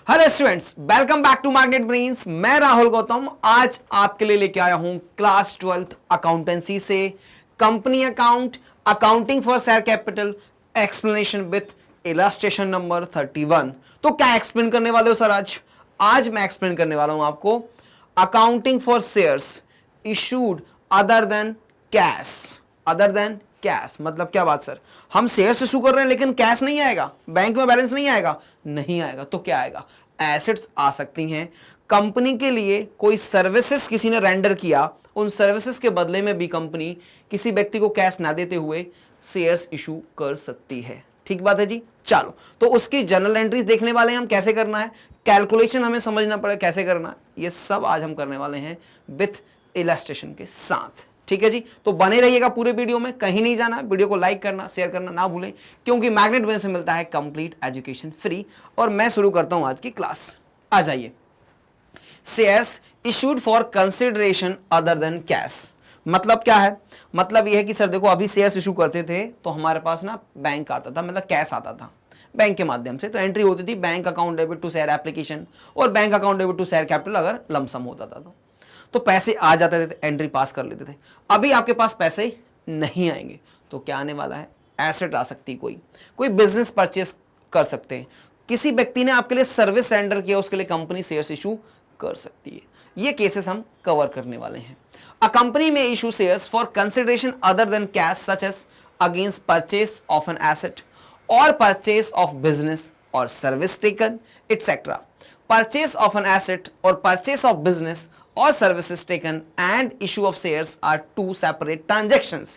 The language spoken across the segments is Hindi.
Hello students, welcome back to magnet brains. मैं राहुल गौतम आज आपके लिए लेके आया हूं क्लास 12th अकाउंटेंसी से company account, accounting for share capital, explanation with illustration number 31। तो क्या एक्सप्लेन करने वाले हो सर? आज मैं एक्सप्लेन करने वाला हूं आपको accounting for shares issued other than cash. Other than cash मतलब क्या बात सर? हम शेयर्स इशू कर रहे हैं लेकिन कैश नहीं आएगा, बैंक में बैलेंस नहीं आएगा? नहीं आएगा। तो क्या आएगा? एसेट्स आ सकती हैं। कंपनी के लिए कोई सर्विसेज किसी ने रेंडर किया, उन सर्विसेज के बदले में भी कंपनी किसी व्यक्ति को कैश ना देते हुए शेयर्स इशू कर सकती है। ठीक बात है जी। चलो तो उसकी जर्नल एंट्रीज देखने वाले हैं हम, कैसे करना है, कैलकुलेशन हमें समझना पड़ेगा कैसे करना है, ये सब आज हम करने वाले हैं विथ इलस्ट्रेशन के साथ। ठीक है जी। तो बने रहिएगा पूरे वीडियो में, कहीं नहीं जाना। वीडियो को लाइक करना, शेयर करना ना भूलें, क्योंकि मैग्नेट ब्रेन से मिलता है कंप्लीट एजुकेशन फ्री। और मैं शुरू करता हूं आज की क्लास। आ जाइए। Shares issued for consideration other than cash मतलब क्या है? मतलब यह है कि सर देखो, अभी शेयर्स इशू करते थे तो हमारे पास ना बैंक आता था, मतलब कैश आता था बैंक के माध्यम से। तो एंट्री होती थी bank account debit to share application और bank account debit to share capital अगर लमसम होता था तो पैसे आ जाते थे, एंट्री पास कर लेते थे। अभी आपके पास पैसे नहीं आएंगे तो क्या आने वाला है? एसेट आ सकती, कोई बिजनेस परचेस कर सकते हैं, किसी व्यक्ति ने आपके लिए सर्विस रेंडर किया, उसके लिए कंपनी शेयर्स इशू कर सकती है। ये केसेस हम कवर करने वाले हैं। अ कंपनी में issue shares for consideration other than cash such as against purchase of an asset और परचेस ऑफ बिजनेस और service taken etcetera. Purchase of an asset और purchase of business or services taken and issue of shares are two separate transactions.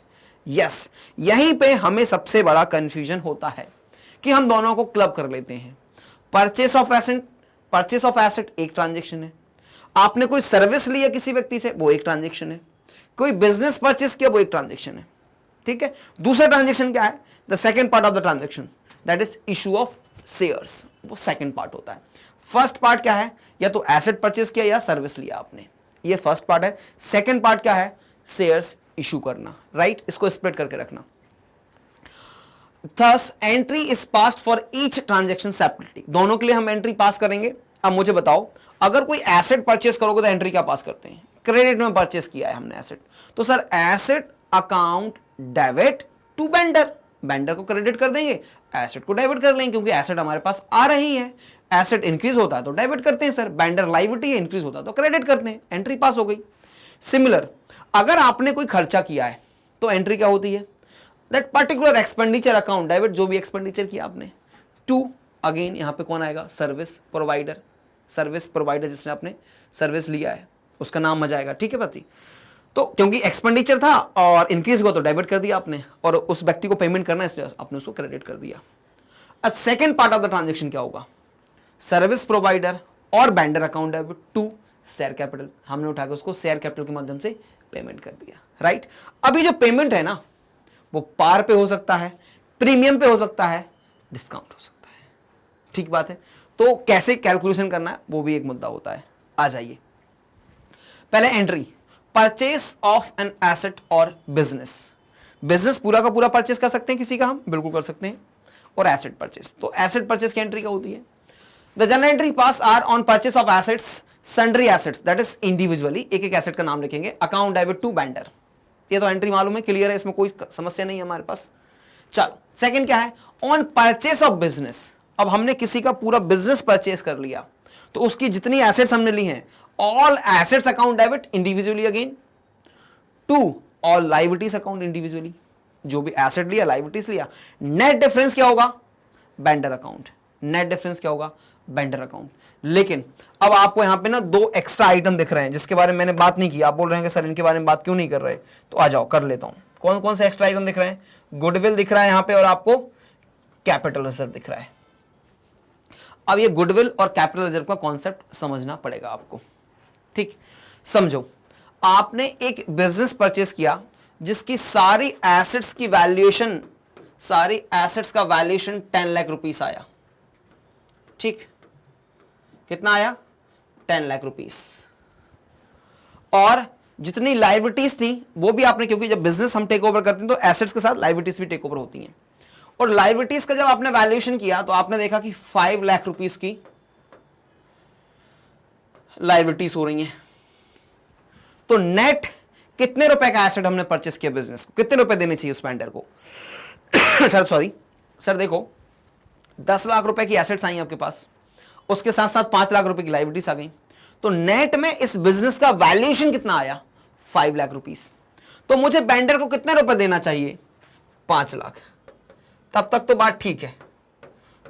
Yes, यहीं पे हमें सबसे बड़ा कंफ्यूजन होता है कि हम दोनों को क्लब कर लेते हैं। परचेस ऑफ एसेट एक ट्रांजेक्शन है, आपने कोई सर्विस लिया किसी व्यक्ति से, वो एक ट्रांजेक्शन है, कोई बिजनेस परचेस किया, वो एक ट्रांजेक्शन है। ठीक है। दूसरा ट्रांजेक्शन क्या है? The second part of the transaction, that is issue of shares, वो सेकेंड पार्ट होता है। फर्स्ट पार्ट क्या है? या तो एसेट परचेस किया या सर्विस लिया आपने, ये फर्स्ट पार्ट है। सेकंड पार्ट क्या है? शेयर्स इशू करना। राइट, इसको स्प्लिट करके रखना। Thus entry is passed for each transaction separately. दोनों के लिए हम एंट्री पास करेंगे। अब मुझे बताओ, अगर कोई एसेट परचेस करोगे तो एंट्री क्या पास करते हैं? क्रेडिट में परचेस किया है हमने एसेट, तो sir asset account debit to vendor, vendor को क्रेडिट कर देंगे, एसेट को डेबिट कर लेंगे, क्योंकि एसेट हमारे पास आ रही है। एसेट इंक्रीज होता है तो डेबिट करते हैं सर, वेंडर लायबिलिटी है, इंक्रीज होता है तो क्रेडिट करते हैं, एंट्री पास हो गई। सिमिलर, अगर आपने कोई खर्चा किया है तो एंट्री क्या होती है? That particular expenditure account debit, जो भी एक्सपेंडिचर किया आपने, टू अगेन यहां पे कौन आएगा? सर्विस प्रोवाइडर जिसने आपने सर्विस लिया है उसका नाम आ जाएगा। ठीक है पति? तो क्योंकि एक्सपेंडिचर था और इंक्रीज हुआ तो डेबिट कर दिया आपने, और उस व्यक्ति को पेमेंट करना है इसलिए आपने उसको क्रेडिट कर दिया। अब second part of the transaction क्या होगा? सर्विस प्रोवाइडर और vendor account debit to share capital, हमने उठा के उसको शेयर कैपिटल के माध्यम से पेमेंट कर दिया। राइट। अभी जो पेमेंट है ना, वो पार पे हो सकता है, प्रीमियम पे हो सकता है, डिस्काउंट हो सकता है। ठीक बात है। तो कैसे कैलकुलेशन करना है वो भी एक मुद्दा होता है। आ जाइए। पहले entry, purchase of an asset और बिजनेस पूरा का पूरा परचेस कर सकते हैं किसी का, हम बिल्कुल कर सकते हैं। और एसेट परचेस, तो एसेट परचेस की एंट्री क्या होती है? The journal entry pass are on purchase of assets, sundry assets, that is individually, एक एक एसेट का नाम लिखेंगे, अकाउंट डेबिट टू वेंडर। ये तो एंट्री मालूम है, क्लियर है, इसमें कोई समस्या नहीं है हमारे पास। चलो सेकंड क्या है? On purchase of business. अब हमने किसी का पूरा बिजनेस परचेस कर लिया तो उसकी जितनी एसेट्स हमने ली हैं, all assets account debit individually again to all liabilities account individually, जो भी एसेट लिया लायबिलिटीज लिया। नेट डिफरेंस क्या होगा? Vendor account. नेट डिफरेंस क्या होगा? Vendor account. लेकिन अब आपको यहां पे ना दो एक्स्ट्रा आइटम दिख रहे हैं जिसके बारे में मैंने बात नहीं की। आप बोल रहे हैं कि सर इनके बारे में बात क्यों नहीं कर रहे? तो आ जाओ कर लेता हूं। कौन कौन से एक्स्ट्रा आइटम दिख रहे हैं? गुडविल दिख रहा है यहां पे, और आपको कैपिटल रिजर्व दिख रहा है। अब ये गुडविल और कैपिटल रिजर्व का कॉन्सेप्ट समझना पड़ेगा आपको। ठीक, समझो, आपने एक बिजनेस परचेस किया जिसकी सारी एसेट्स की वैल्यूएशन, सारी एसेट्स का वैल्यूएशन 10 लाख रुपीस आया। ठीक, कितना आया? 10 लाख रुपीस। और जितनी लायबिलिटीज थी वो भी आपने, क्योंकि जब बिजनेस हम टेक ओवर करते हैं तो एसेट्स के साथ लायबिलिटीज भी टेक ओवर होती हैं, और लायबिलिटीज का जब आपने वैल्यूएशन किया तो आपने देखा कि 5 लाख रुपीस की लायबिलिटीज हो रही हैं। तो नेट कितने रुपए का एसेट हमने परचेस किया बिजनेस को, कितने रुपए देने चाहिए उस वेंडर को? सर देखो 10 लाख रुपए की एसेट्स आई आपके पास, उसके साथ साथ 5 लाख रुपए की लायबिलिटीज आ गई, तो नेट में इस बिजनेस का वैल्यूएशन कितना आया? 5 लाख रुपीस। तो मुझे वेंडर को कितने रुपए देना चाहिए? 5 लाख। तब तक तो बात ठीक है,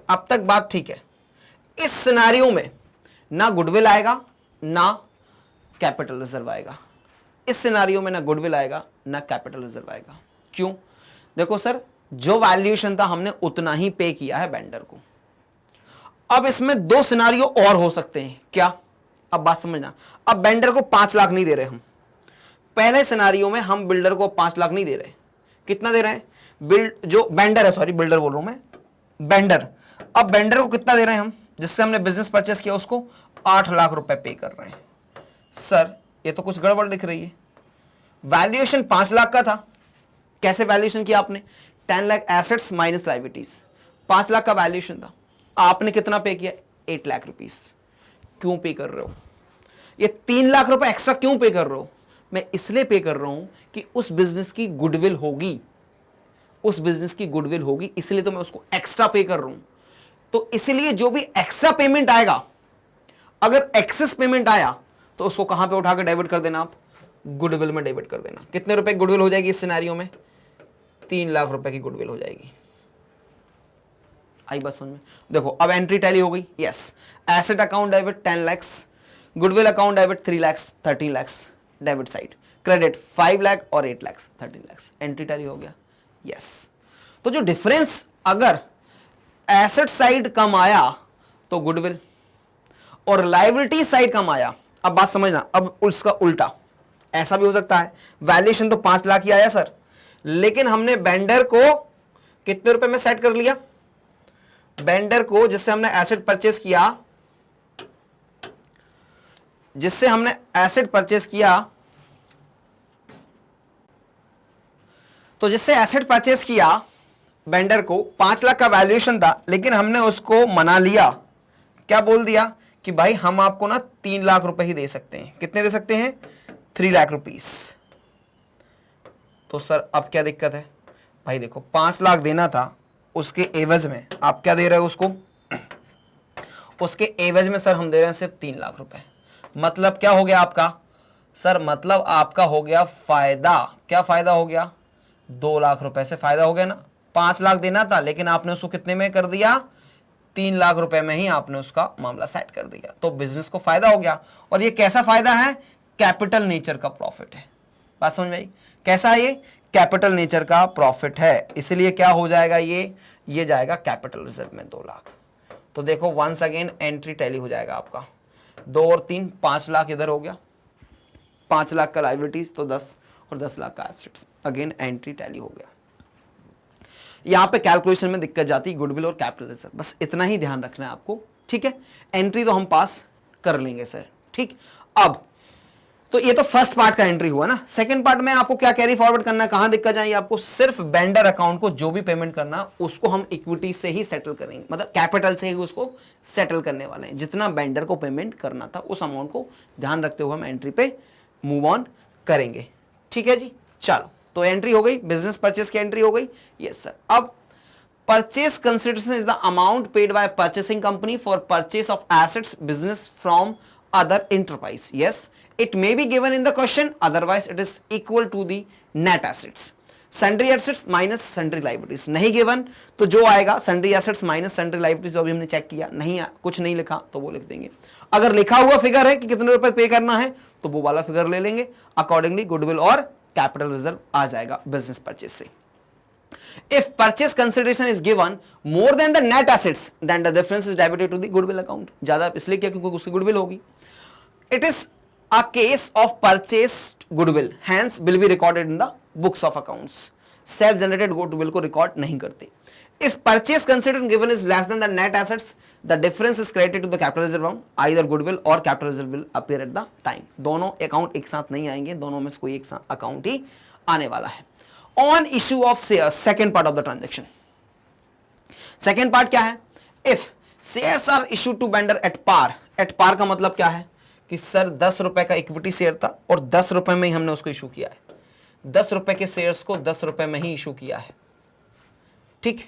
अब तक बात ठीक है। इस सिनेरियो में ना गुडविल आएगा ना कैपिटल रिजर्व आएगा। इस सिनेरियो में ना गुडविल आएगा ना कैपिटल रिजर्व आएगा। क्यों? देखो सर, जो वैल्यूएशन था हमने उतना ही पे किया है वेंडर को। अब इसमें 2 सिनेरियो और हो सकते हैं। क्या? अब बात समझना। अब वेंडर को 5 लाख नहीं दे रहे हम। पहले सिनेरियो में हम बिल्डर को 5 लाख नहीं दे रहे। कितना दे रहे हैं? जो वेंडर है, सॉरी बिल्डर बोल रहा हूं मैं, वेंडर। अब वेंडर को कितना दे रहे हैं हम? जिससे हमने बिजनेस परचेस किया उसको 8 लाख रुपए पे कर रहे हैं। सर ये तो कुछ गड़बड़ दिख रही है। वैल्यूएशन 5 लाख का था। कैसे वैल्यूएशन किया आपने? 10 lakh assets minus liabilities. 5 lakh का वैल्यूएशन था, आपने कितना पे किया? 8 लाख रुपीस। क्यों पे कर रहे हो? ये 3 लाख रुपए एक्स्ट्रा क्यों पे कर रहे हो? मैं इसलिए पे कर रहा हूं कि उस बिजनेस की गुडविल होगी, उस बिजनेस की गुडविल होगी, इसलिए तो मैं उसको एक्स्ट्रा पे कर रहा हूं। तो इसलिए जो भी एक्स्ट्रा पेमेंट आएगा, अगर एक्सेस पेमेंट आया तो उसको कहां पे उठा के डेबिट कर देना? आप गुडविल में डेबिट कर देना। कितने रुपए गुडविल हो जाएगी इस सिनेरियो में? 3 लाख रुपए की गुडविल हो जाएगी। आई बात समझ में? देखो अब एंट्री टैली हो गई। Yes, asset account debit 10 lakhs, goodwill account debit 3 lakhs, 13 lakhs debit side, credit 5 lakh और 8 लैक्स, 13 लैक्स। एंट्री टैली हो गया। यस, तो जो डिफरेंस अगर एसेट साइड कम आया तो गुडविल, और लायबिलिटी साइड कम आया, अब बात समझना, अब उसका उल्टा ऐसा भी हो सकता है। वैल्यूएशन तो 5 लाख ही आया सर, लेकिन हमने वेंडर को कितने रुपए में सेट कर लिया? वेंडर को जिससे हमने एसेट परचेस किया, जिससे हमने एसेट परचेस किया, तो जिससे एसेट परचेस किया वेंडर को 5 लाख का वैल्यूएशन था, लेकिन हमने उसको मना लिया। क्या बोल दिया कि भाई हम आपको ना 3 लाख रुपए ही दे सकते हैं। कितने दे सकते हैं? 3 लाख रुपीस। तो सर अब क्या दिक्कत है? भाई देखो 5 लाख देना था, उसके एवज में आप क्या दे रहे हो उसको? उसके एवज में सर हम दे रहे हैं सिर्फ 3 लाख रुपए। मतलब क्या हो गया आपका? सर मतलब आपका हो गया फायदा। क्या फायदा हो गया? 2 लाख रुपए से फायदा हो गया ना। 5 लाख देना था, लेकिन आपने उसको कितने में कर दिया? 3 लाख रुपए में ही आपने उसका मामला सेट कर दिया। तो बिजनेस को फायदा हो गया। और ये कैसा फायदा है? कैपिटल नेचर का प्रॉफिट है। बात समझ में आई? कैसा है ये? कैपिटल नेचर का प्रॉफिट है। इसलिए क्या हो जाएगा? ये जाएगा कैपिटल रिजर्व में 2 लाख। तो देखो वंस अगेन एंट्री टैली हो जाएगा आपका। 2 और 3 5 लाख इधर हो गया, 5 लाख का लायबिलिटीज तो 10 और 10 लाख का एसेट्स। अगेन एंट्री टैली हो गया। यहां पे कैलकुलेशन में दिक्कत जाती है गुडविल और कैपिटल रिजर्व, बस इतना ही ध्यान रखना है आपको। ठीक है, एंट्री तो हम पास कर लेंगे सर। ठीक, अब तो ये तो फर्स्ट पार्ट का एंट्री हुआ ना। सेकंड पार्ट में आपको क्या कैरी फॉरवर्ड करना है, कहां दिक्कत जाएगी आपको? सिर्फ वेंडर अकाउंट को जो भी पेमेंट करना उसको हम इक्विटी से ही सेटल करेंगे, मतलब कैपिटल से ही उसको सेटल करने वाले हैं। जितना वेंडर को पेमेंट करना था उस अमाउंट को ध्यान रखते हुए हम एंट्री पे मूव ऑन करेंगे। ठीक है जी, चलो तो एंट्री हो गई, बिजनेस परचेस की एंट्री हो गई। Yes sir. अब purchase consideration is the amount paid by purchasing company for purchase of assets business from other enterprise. Yes, it may be given in the question, otherwise it is equal to the net assets. Sundry assets minus sundry liabilities नहीं given, तो जो आएगा sundry assets minus sundry liabilities, जो अभी हमने चेक किया नहीं, कुछ नहीं लिखा तो वो लिख देंगे। अगर लिखा हुआ फिगर है कि कितने रुपए पे करना है तो वो वाला फिगर ले लेंगे। अकॉर्डिंगली गुडविल और कैपिटल रिजर्व आ जाएगा बिजनेस परचेस से। If purchase consideration is given more than the net assets, then the difference is debited to the goodwill account. ज्यादा इसलिए क्या? क्योंकि उसकी गुडविल होगी। It is a case of purchased goodwill, hence will be recorded in the books of accounts. Self generated goodwill को record नहीं करते। If purchase consideration given is less than the net assets, the difference is credited to the capital reserve account. Either goodwill or capital reserve will appear at the time. दोनों अकाउंट एक साथ नहीं आएंगे, दोनों में से कोई एक अकाउंट ही आने वाला है। On issue of shares, second part of the transaction. Second part क्या है? If shares are issued to vendor at par. At par का मतलब क्या है? कि सर 10 रुपए का इक्विटी शेयर था और 10 रुपए में ही हमने उसको इशू किया है, 10 रुपए के शेयर्स को 10 रुपए में ही इशू किया है, ठीक।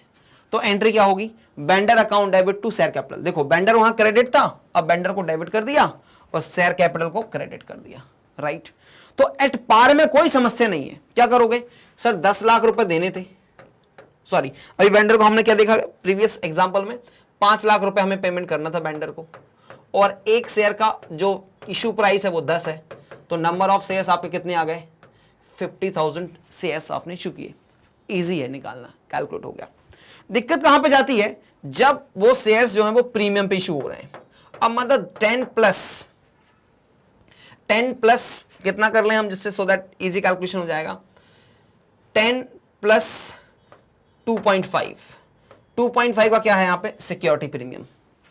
तो एंट्री क्या होगी, vendor account debit to share capital. देखो वेंडर वहां क्रेडिट था, अब वेंडर को डेबिट कर दिया और शेयर कैपिटल को क्रेडिट कर दिया, राइट। तो एट पार में कोई समस्या नहीं है। क्या करोगे, सर 10 लाख रुपए देने थे, सॉरी अभी वेंडर को हमने क्या देखा प्रीवियस एग्जांपल में, 5 लाख रुपए हमें पेमेंट करना था वेंडर को, और एक शेयर का जो इशू प्राइस है वो 10 है, तो नंबर ऑफ शेयर्स आपके कितने आ गए, 50,000 शेयर्स आपने इशू किए। इजी है निकालना, कैलकुलेट हो गया। दिक्कत कहां पे जाती है, जब वो शेयर्स जो हैं वो प्रीमियम पे इशू हो रहे हैं। अब मतलब 10 प्लस कितना कर लें हम, जिससे सो दैट इजी कैलकुलेशन हो जाएगा, 10 प्लस 2.5 का क्या है यहाँ पे, सिक्योरिटी प्रीमियम।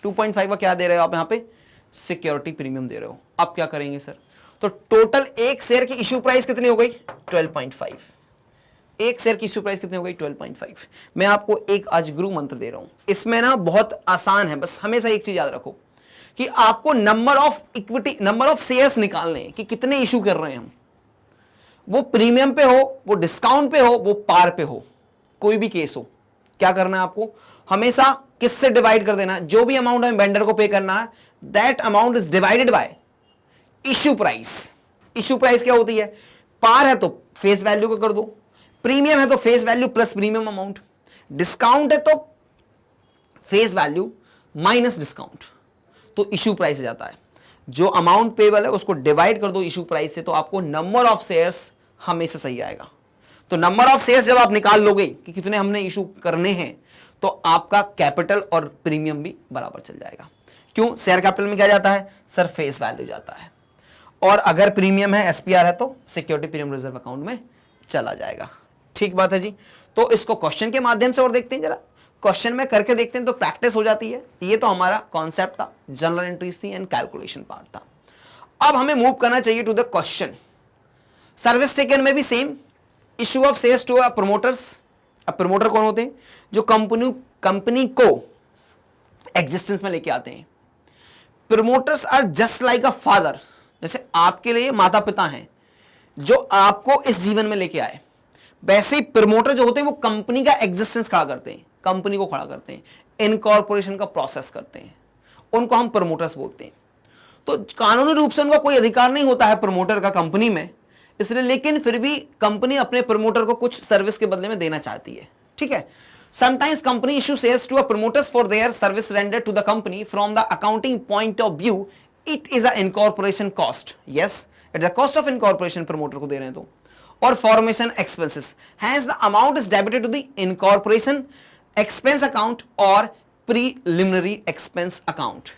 2.5 का क्या दे रहे हो आप यहाँ पे, सिक्योरिटी प्रीमियम दे रहे हो। अब क्या करेंगे सर, तो टोटल एक शेयर की इश्यू प्राइस कितनी हो गई, 12.5। एक शेयर की इश्यू प्राइस कितनी हो गई, 12.5। मैं आपको एक अजगुरु मंत्र दे रहा हूं, इसमें ना बहुत आसान है, बस हमेशा एक चीज याद रखो कि आपको number of equity, number of shares निकालने हैं कि कितने इशू कर रहे हैं हम, वो प्रीमियम पे हो, वो डिस्काउंट पे हो, वो पार पे हो, कोई भी केस हो। क्या करना है आपको, हमेशा किससे डिवाइड कर देना, जो भी अमाउंट हमें वेंडर को पे करना है, that amount is divided by issue price. Issue price क्या होती है, पार है तो फेस वैल्यू को कर दो, प्रीमियम है तो face value plus premium amount, discount है तो फेस वैल्यू माइनस डिस्काउंट, तो इश्यू प्राइस जाता है। जो अमाउंट पेबल है उसको डिवाइड कर दो इश्यू प्राइस से, तो आपको नंबर ऑफ शेयर्स हमेशा सही आएगा। तो नंबर ऑफ शेयर्स जब आप निकाल लोगे कि कितने हमने इशू करने हैं, तो आपका कैपिटल और प्रीमियम भी बराबर चल जाएगा। क्यों, शेयर कैपिटल में क्या जाता है सर, फेस वैल्यू जाता है, और अगर प्रीमियम है, एसपीआर है, तो सिक्योरिटी प्रीमियम रिजर्व अकाउंट में चला जाएगा। ठीक बात है जी। तो इसको क्वेश्चन के माध्यम से और देखते हैं, जरा क्वेश्चन में करके देखते हैं तो प्रैक्टिस हो जाती है। ये तो हमारा कॉन्सेप्ट था, जनरल एंट्रीज थी एंड कैलकुलेशन पार्ट था। अब हमें मूव करना चाहिए to the question. Service taken में भी same, issue of shares to promoters. अब प्रमोटर कौन होते हैं, जो कंपनी को एग्जिस्टेंस में लेके आते हैं। Promoters are just like a father, जैसे आपके लिए माता पिता हैं जो आपको इस जीवन में लेके आए, वैसे ही प्रमोटर जो होते हैं वो कंपनी का एग्जिस्टेंस खड़ा करते हैं, कंपनी को खड़ा करते हैं, इनकॉर्पोरेशन का प्रोसेस करते हैं, उनको हम प्रमोटर्स बोलते हैं। तो कानूनी रूप से उनका कोई अधिकार नहीं होता है प्रमोटर का कंपनी में, इसलिए लेकिन फिर भी कंपनी अपने प्रमोटर को कुछ सर्विस के बदले में देना चाहती है। ठीक है, sometimes company issue shares to a promoters for their service rendered to the company from the accounting point of view it is a incorporation cost. Yes, it's a cost of incorporation, promoter को दे रहे हैं तो, और formation expenses, hence the amount is debited to the incorporation expense account और preliminary expense account.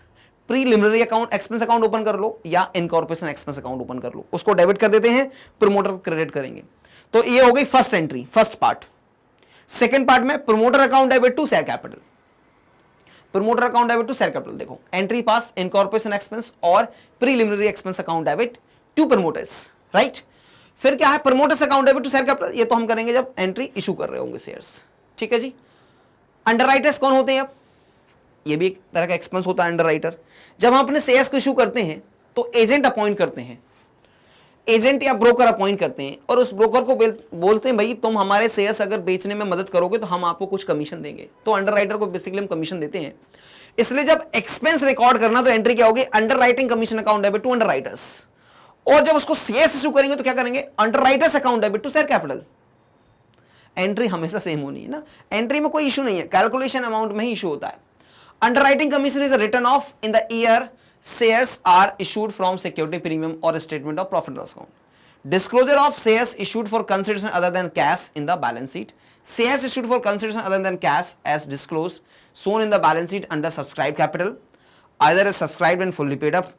Preliminary account expense account open कर लो या इनकॉर्पोरेशन एक्सपेंस अकाउंट ओपन कर लो, उसको डेबिट कर देते हैं, प्रमोटर को क्रेडिट करेंगे। तो ये हो गई first entry, first part. Second part में promoter account debit to share capital. Promoter account debit to share capital, देखो एंट्री पास इनकॉर्पोरेशन एक्सपेंस और preliminary expense account debit to promoters, right. फिर क्या है, promoters account debit to share capital, ये तो हम करेंगे जब एंट्री इशू कर रहे होंगे शेयर्स। ठीक है जी। अंडरराइटर्स कौन होते हैं, अब ये भी एक तरह का एक्सपेंस होता है अंडरराइटर। जब हम अपने शेयर्स को इशू करते हैं तो एजेंट अपॉइंट करते हैं, एजेंट या ब्रोकर अपॉइंट करते हैं, और उस ब्रोकर को बोलते हैं भाई तुम हमारे शेयर्स अगर बेचने में मदद करोगे तो हम आपको कुछ कमीशन देंगे। तो अंडरराइटर को बेसिकली हम कमीशन देते हैं। इसलिए जब एक्सपेंस रिकॉर्ड करना तो एंट्री क्या होगी, underwriting commission account debit to underwriters. और जब उसको शेयर्स इशू करेंगे तो क्या करेंगे, underwriters account debit to share capital. Entry हमेशा सेम होनी है ना, एंट्री में कोई इशू नहीं है, कैलकुलेशन अमाउंट में ही इशू होता है। Underwriting commission is written off in the year shares are issued from security premium or statement of profit loss account. Disclosure of shares issued for consideration other than cash in the balance sheet. Shares issued for consideration other than cash as disclosed shown in the balance sheet under subscribed capital, either as subscribed and fully paid up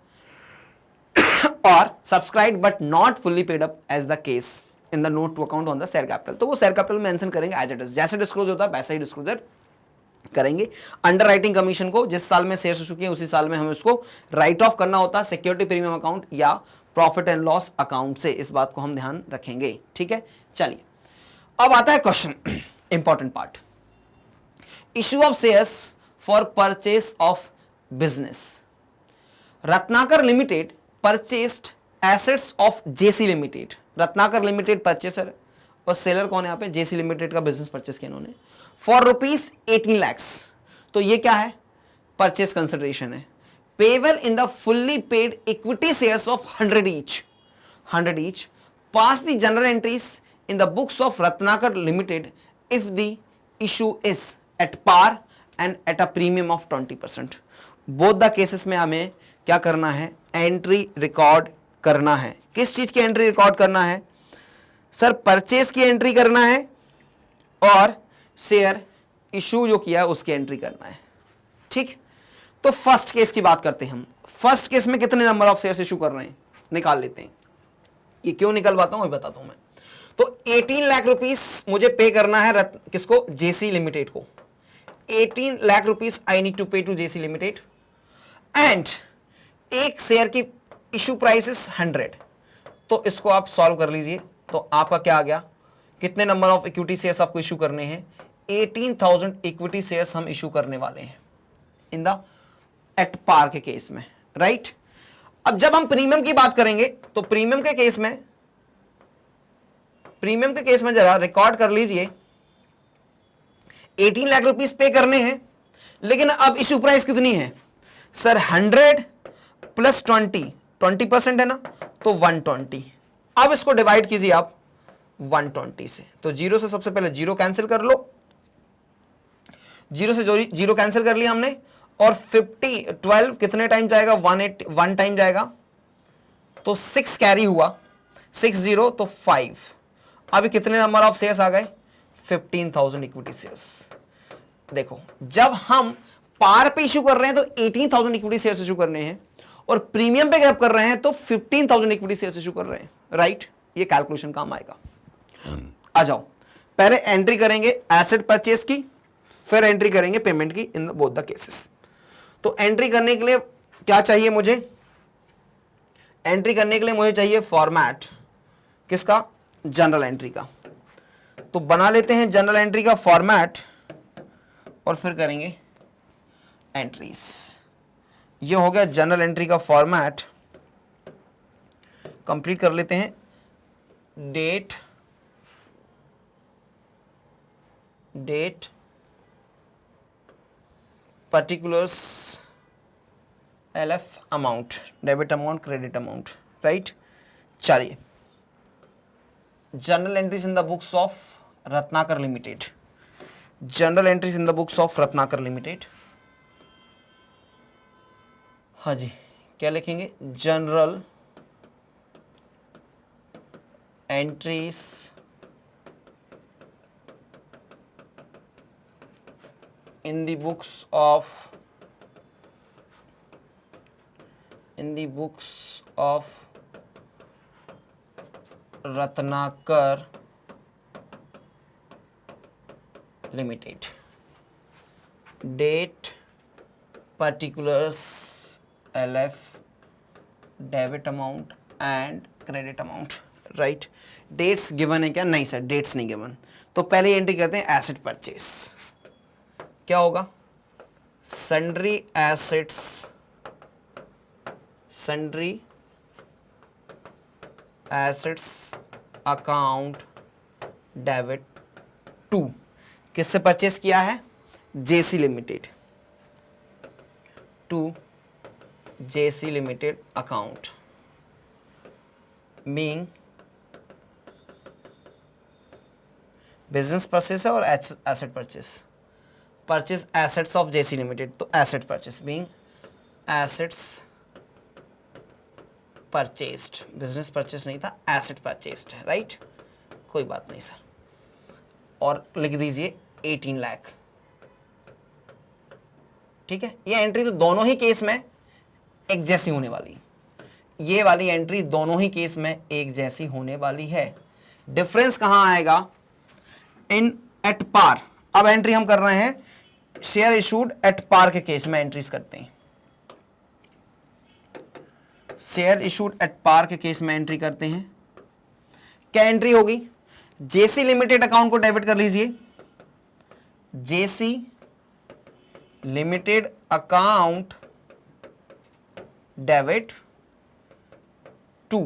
or subscribed but not fully paid up as the case in the note to account on the share capital. तो वो share capital मेंशन करेंगे as it is, जैसे डिस्क्लोज होता है वैसा ही डिस्क्लोजर करेंगे। अंडरराइटिंग कमीशन को जिस साल में शेयर्स इशू किए उसी साल में हमें उसको राइट ऑफ करना होता है सिक्योरिटी प्रीमियम अकाउंट या प्रॉफिट एंड लॉस अकाउंट से, इस बात को हम ध्यान रखेंगे। ठीक है, चलिए अब आता है question, important part. Issue of shares for purchase of business. Ratnakar limited purchased assets of JC limited, Ratnakar limited purchaser है और सेलर कौन है यहाँ पे, जेसी लिमिटेड का बिजनेस परचेस किया इन्होंने फॉर रुपीज 18 लैक्स। तो ये क्या है, परचेस कंसिडरेशन है। Payable in the fully paid equity shares of 100 each, pass the general entries in the books of Ratnakar Limited if the issue is at par and at a premium of 20%। Both the cases में हमें क्या करना है, एंट्री रिकॉर्ड करना है। किस चीज की एंट्री रिकॉर्ड करना है सर, परचेस की एंट्री करना है और शेयर इशू जो किया है उसकी एंट्री करना है। ठीक, तो फर्स्ट केस की बात करते हैं हम। फर्स्ट केस में कितने नंबर ऑफ शेयर्स इशू कर रहे हैं, निकाल लेते हैं। ये क्यों निकलवाता हूं, वही बताता हूं मैं। तो 18 लाख रुपीस मुझे पे करना है किसको, जेसी लिमिटेड को। 18 lakh rupees I need to pay to JC limited and एक शेयर की इशू प्राइस इज 100। तो इसको आप सॉल्व कर लीजिए। तो आपका क्या आ गया, कितने नंबर ऑफ इक्विटी शेयर्स आपको इशू करने हैं, 18,000 इक्विटी शेयर्स हम इशू करने वाले हैं इन द एट पार के केस में, राइट। अब जब हम प्रीमियम की बात करेंगे तो प्रीमियम के केस में जरा रिकॉर्ड कर लीजिए, 18 लाख रुपीस पे करने हैं, लेकिन अब इशू प्राइस कितनी है सर, 100 प्लस 20% है ना, तो 120। अब इसको डिवाइड कीजिए आप 120 से, तो जीरो से सबसे पहले जीरो कैंसिल कर लो, जीरो से जीरो कैंसिल कर लिया हमने, और 12 कितने टाइम जाएगा, 1 टाइम जाएगा, तो 6 कैरी हुआ, 6 0 तो 5। अभी कितने नंबर ऑफ शेयर्स आ गए, 15,000 इक्विटी शेयर्स। देखो जब हम पार पे इशू कर रहे हैं तो 18,000 इक्विटी शेयर्स इशू करने हैं, और प्रीमियम पे गैप कर रहे हैं तो 15,000 इक्विटी शेयर्स इशू कर रहे हैं, राइट। ये कैलकुलेशन काम आएगा। आ जाओ, पहले एंट्री करेंगे एसेट परचेस की, फिर एंट्री करेंगे पेमेंट की इन बोथ द केसेस। तो एंट्री करने के लिए क्या चाहिए मुझे, एंट्री करने के लिए मुझे चाहिए फॉर्मेट किसका, जनरल एंट्री का। तो बना लेते हैं जनरल एंट्री का फॉर्मेट और फिर करेंगे एंट्रीज। ये हो गया जनरल एंट्री का फॉर्मेट, कंप्लीट कर लेते हैं। Date particulars LF amount, debit amount, credit amount, right. चलिए, journal entries in the books of Ratnakar limited, journal entries in the books of Ratnakar limited. हाँ जी, क्या लिखेंगे, journal entries in the books of Ratnakar Limited, date, particulars, LF, debit amount and credit amount, right. Dates given है क्या, नहीं सर डेट्स नहीं गिवन। तो पहले एंट्री करते हैं एसेट परचेस। क्या होगा, sundry assets account debit to, किससे परचेस किया है, JC limited, to JC limited account being business purchase है और asset purchase assets of JC limited, तो asset purchase being assets purchased, business purchase नहीं था, एसेट परचेस्ड है, राइट। कोई बात नहीं सर, और लिख दीजिए 18 लाख, ठीक है। ये एंट्री तो दोनों ही केस में एक जैसी होने वाली, ये वाली एंट्री दोनों ही केस में एक जैसी होने वाली है। डिफरेंस कहां आएगा, इन एट पार। अब एंट्री हम कर रहे हैं शेयर इशूड एट पार के केस में एंट्रीज करते हैं, शेयर इशूड एट पार के केस में एंट्री करते हैं। क्या एंट्री होगी, जेसी लिमिटेड अकाउंट को डेबिट कर लीजिए, JC limited account debit to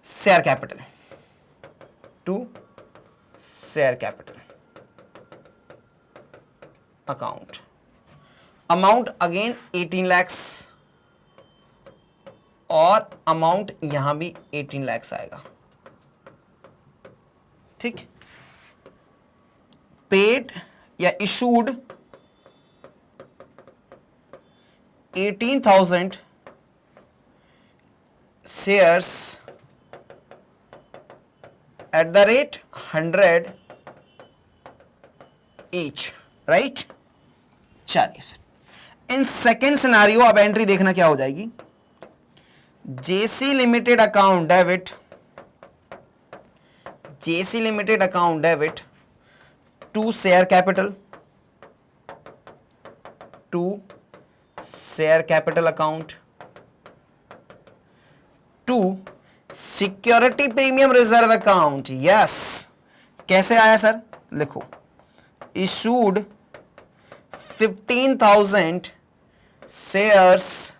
share capital, to share capital account, amount again 18 lakhs और अमाउंट यहां भी 18 lakhs आएगा, ठीक। पेड या issued 18,000 shares at the rate 100 each, right. चलिए सर, इन सेकेंड सिनारियो अब एंट्री देखना क्या हो जाएगी। JC limited account debit, JC limited account debit to share capital, to share capital account, to security premium reserve account. Yes, कैसे आया सर, लिखो issued 15,000 shares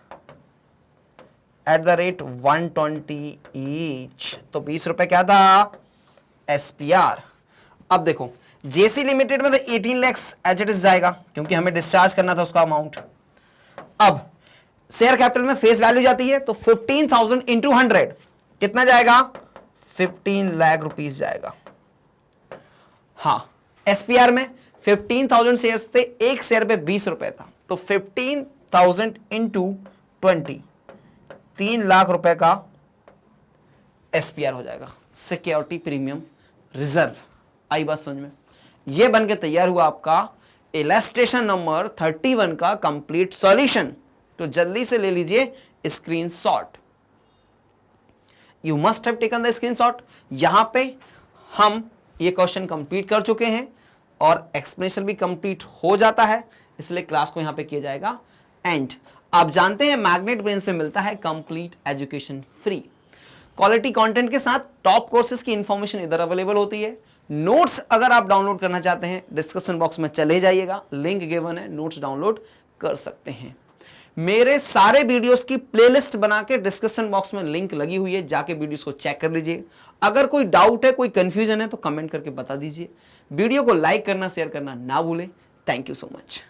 at the rate 120 each, तो 20 रुपए क्या था, एसपीआर। अब देखो जेसी लिमिटेड में तो 18 lakhs एज इट इज जाएगा क्योंकि हमें डिस्चार्ज करना था उसका अमाउंट। अब शेयर कैपिटल में फेस वैल्यू जाती है तो 15,000 इंटू 100 कितना जाएगा, 15 लाख रुपीस जाएगा। हाँ, एसपीआर में 15,000 शेयर्स थे, एक शेयर पे 20 रुपए था, तो 15,000 इंटू 20 3 लाख रुपए का एसपीआर हो जाएगा, सिक्योरिटी प्रीमियम रिजर्व। आई बात समझ में। यह बन के तैयार हुआ आपका इलस्ट्रेशन नंबर 31 का कंप्लीट सॉल्यूशन। तो जल्दी से ले लीजिए screenshot, you must have taken the screenshot. यहां पे हम ये क्वेश्चन कंप्लीट कर चुके हैं और एक्सप्लेनेशन भी कंप्लीट हो जाता है, इसलिए क्लास को यहां पे किया जाएगा एंड। आप जानते हैं मैग्नेट ब्रेन्स पे मिलता है complete education free, quality content के साथ टॉप कोर्सेज की इंफॉर्मेशन इधर अवेलेबल होती है। नोट्स अगर आप डाउनलोड करना चाहते हैं डिस्क्रिप्शन बॉक्स में चले जाइएगा, लिंक गिवन है, नोट्स डाउनलोड कर सकते हैं। मेरे सारे वीडियोस की प्लेलिस्ट बना के डिस्क्रिप्शन बॉक्स में लिंक लगी हुई है, जाके वीडियोस को चेक कर लीजिए। अगर कोई डाउट है, कोई कंफ्यूजन है तो कमेंट करके बता दीजिए। वीडियो को लाइक करना, शेयर करना ना भूलें। Thank you so much.